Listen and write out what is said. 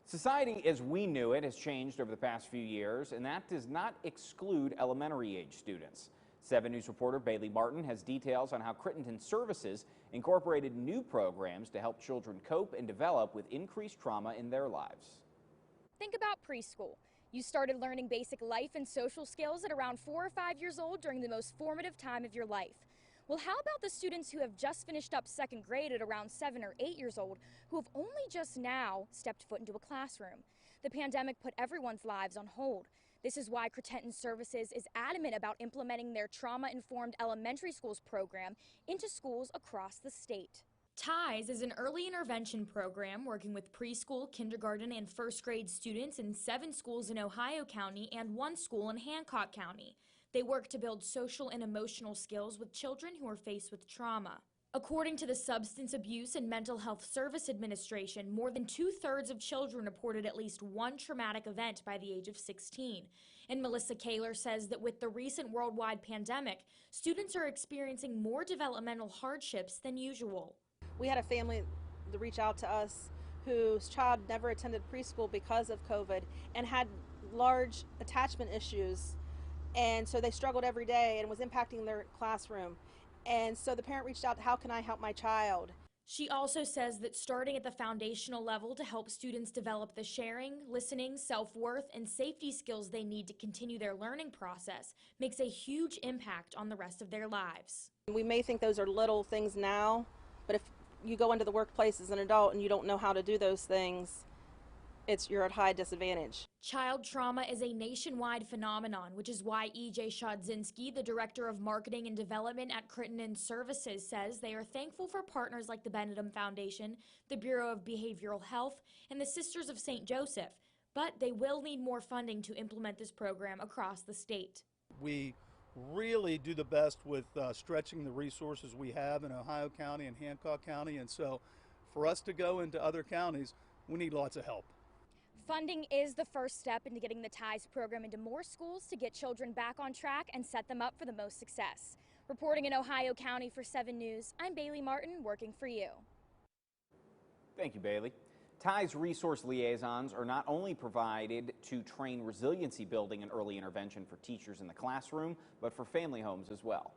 Society as we knew it has changed over the past few years, and that does not exclude elementary age students. 7 News reporter Bailey Martin has details on how Crittenton Services incorporated new programs to help children cope and develop with increased trauma in their lives. Think about preschool. You started learning basic life and social skills at around 4 or 5 years old during the most formative time of your life. Well, how about the students who have just finished up 2nd grade at around 7 or 8 years old who have only just now stepped foot into a classroom? The pandemic put everyone's lives on hold. This is why Crittenton Services is adamant about implementing their trauma-informed elementary schools program into schools across the state. TIES is an early intervention program working with preschool, kindergarten, and 1st grade students in 7 schools in Ohio County and 1 school in Hancock County. They work to build social and emotional skills with children who are faced with trauma. According to the Substance Abuse and Mental Health Service Administration, more than 2/3 of children reported at least one traumatic event by the age of 16. And Melissa Kaler says that with the recent worldwide pandemic, students are experiencing more developmental hardships than usual. We had a family to reach out to us whose child never attended preschool because of COVID and had large attachment issues. And so they struggled every day and was impacting their classroom. And so the parent reached out, how can I help my child? She also says that starting at the foundational level to help students develop the sharing, listening, self-worth, and safety skills they need to continue their learning process makes a huge impact on the rest of their lives. We may think those are little things now, but if you go into the workplace as an adult and you don't know how to do those things, you're at high disadvantage. Child trauma is a nationwide phenomenon, which is why E.J. Shodzinski, the Director of Marketing and Development at Crittenton Services, says they are thankful for partners like the Benedum Foundation, the Bureau of Behavioral Health, and the Sisters of St. Joseph, but they will need more funding to implement this program across the state. We really do the best with stretching the resources we have in Ohio County and Hancock County, and so for us to go into other counties, we need lots of help. Funding is the first step into getting the TIES program into more schools to get children back on track and set them up for the most success. Reporting in Ohio County for 7 News, I'm Bailey Martin, working for you. Thank you, Bailey. TIES resource liaisons are not only provided to train resiliency building and early intervention for teachers in the classroom, but for family homes as well.